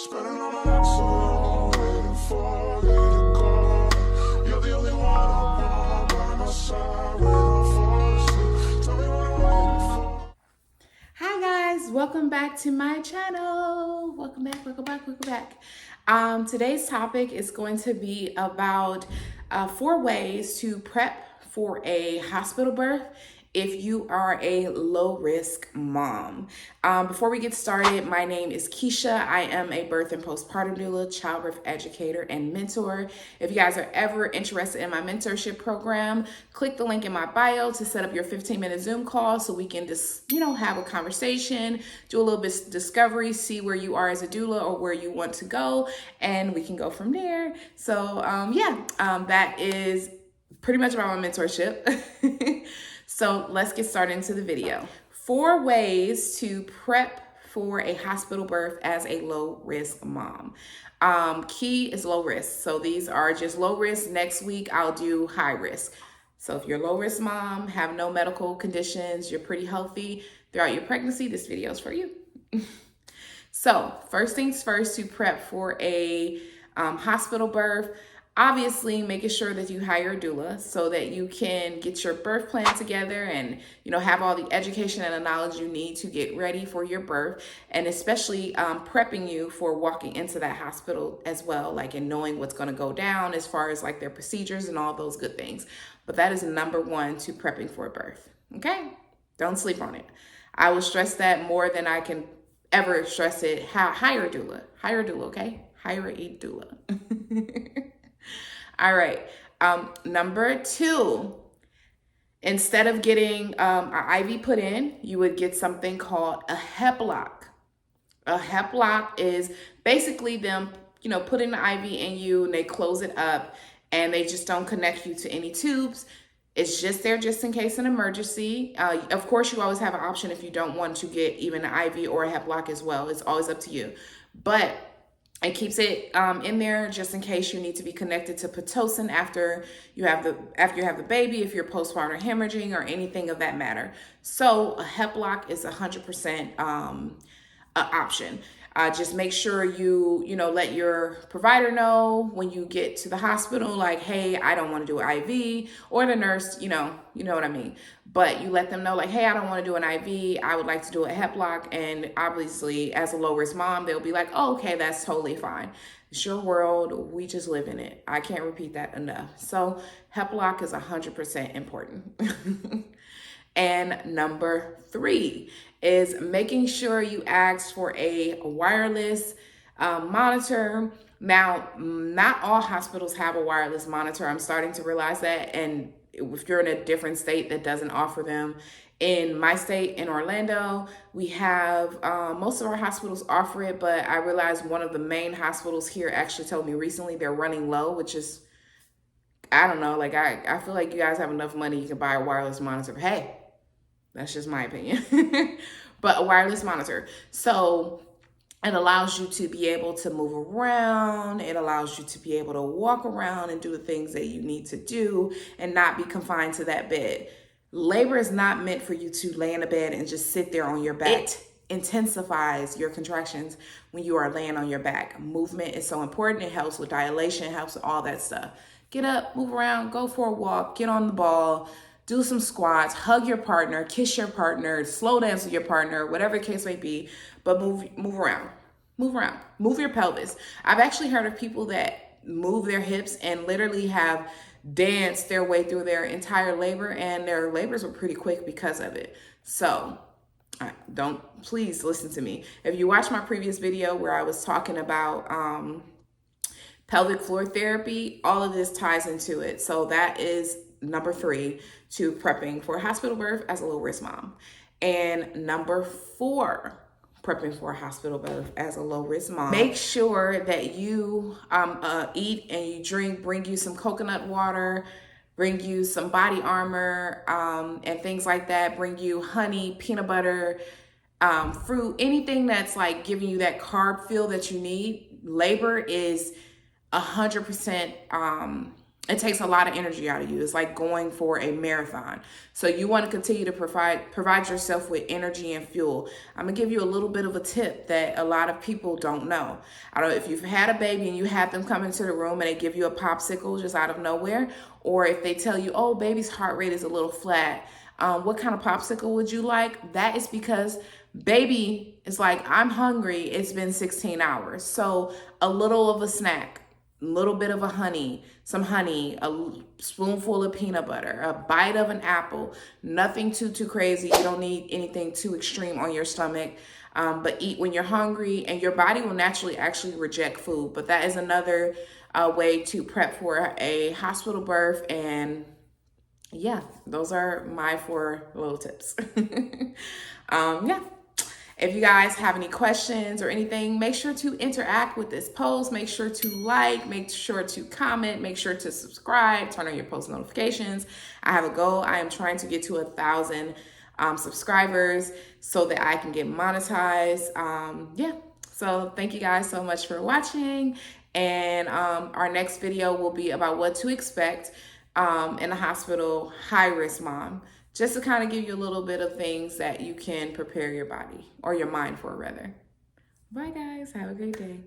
Spinning on an axle, waiting for you to go. You're the only one I want by my side when I fall asleep. Tell me what I'm waiting for. Hi guys, welcome back to my channel. Welcome back. Today's topic is going to be about 4 ways to prep for a hospital birth if you are a low-risk mom. Before we get started, my name is Keisha. I am a birth and postpartum doula, childbirth educator, and mentor. If you guys are ever interested in my mentorship program, click the link in my bio to set up your 15-minute Zoom call so we can just, have a conversation, do a little bit of discovery, see where you are as a doula or where you want to go, and we can go from there. So that is pretty much about my mentorship. So let's get started into the video. 4 ways to prep for a hospital birth as a low-risk mom. Key is low risk. So these are just low risk. Next week, I'll do high risk. So if you're a low-risk mom, have no medical conditions, you're pretty healthy throughout your pregnancy, this video is for you. So first things first, to prep for a hospital birth, obviously making sure that you hire a doula so that you can get your birth plan together and, have all the education and the knowledge you need to get ready for your birth, and especially prepping you for walking into that hospital as well, and knowing what's going to go down as far as their procedures and all those good things. But that is number 1 to prepping for a birth. Okay? Don't sleep on it. I will stress that more than I can ever stress it. Hire a doula. Hire a doula, okay? Hire a doula. All right. Number 2, instead of getting an IV put in, you would get something called a hep lock. A hep lock is basically them, putting the IV in you, and they close it up and they just don't connect you to any tubes. It's just there just in case an emergency. Of course, you always have an option if you don't want to get even an IV or a hep lock as well. It's always up to you. But it keeps it in there just in case you need to be connected to Pitocin after you have the baby, if you're postpartum hemorrhaging or anything of that matter. So a hep lock is 100% an option. Just make sure you let your provider know when you get to the hospital, hey, I don't want to do an IV, or the nurse, you know what I mean. But you let them know, hey, I don't want to do an IV. I would like to do a hep lock. And obviously, as a low-risk mom, they'll be like, oh, okay, that's totally fine. It's your world. We just live in it. I can't repeat that enough. So hep lock is 100% important. And number 3 is making sure you ask for a wireless monitor. Now, not all hospitals have a wireless monitor. I'm starting to realize that. And if you're in a different state that doesn't offer them, in my state, in Orlando, we have, most of our hospitals offer it, but I realized one of the main hospitals here actually told me recently they're running low, which is, I don't know, I feel like you guys have enough money, you can buy a wireless monitor. But hey, that's just my opinion. But a wireless monitor. So it allows you to be able to move around. It allows you to be able to walk around and do the things that you need to do and not be confined to that bed. Labor is not meant for you to lay in a bed and just sit there on your back. It intensifies your contractions when you are laying on your back. Movement is so important. It helps with dilation, it helps with all that stuff. Get up, move around, go for a walk, get on the ball, do some squats, hug your partner, kiss your partner, slow dance with your partner, whatever the case may be, but move around, move your pelvis. I've actually heard of people that move their hips and literally have danced their way through their entire labor, and their labors were pretty quick because of it. So please listen to me. If you watched my previous video where I was talking about pelvic floor therapy, all of this ties into it. So that is number 3 to prepping for a hospital birth as a low-risk mom. And number 4, prepping for a hospital birth as a low-risk mom. Make sure that you eat and you drink, bring you some coconut water, bring you some body armor, and things like that. Bring you honey, peanut butter, fruit, anything that's giving you that carb feel that you need. Labor is 100% it takes a lot of energy out of you. It's like going for a marathon. So you want to continue to provide yourself with energy and fuel. I'm gonna give you a little bit of a tip that a lot of people don't know. I don't know if you've had a baby and you have them come into the room and they give you a popsicle just out of nowhere, or if they tell you, oh, baby's heart rate is a little flat. What kind of popsicle would you like? That is because baby is like, I'm hungry. It's been 16 hours. So a little of a snack, a little bit of some honey, a spoonful of peanut butter, a bite of an apple, nothing too crazy. You don't need anything too extreme on your stomach, but eat when you're hungry, and your body will naturally actually reject food. But that is another way to prep for a hospital birth. And yeah, those are my 4 little tips. Yeah. If you guys have any questions or anything, make sure to interact with this post. Make sure to like, make sure to comment, make sure to subscribe, turn on your post notifications. I have a goal. I am trying to get to 1,000 subscribers so that I can get monetized. Yeah. So thank you guys so much for watching. And our next video will be about what to expect in a hospital, high-risk mom, just to kind of give you a little bit of things that you can prepare your body or your mind for, rather. Bye, guys. Have a great day.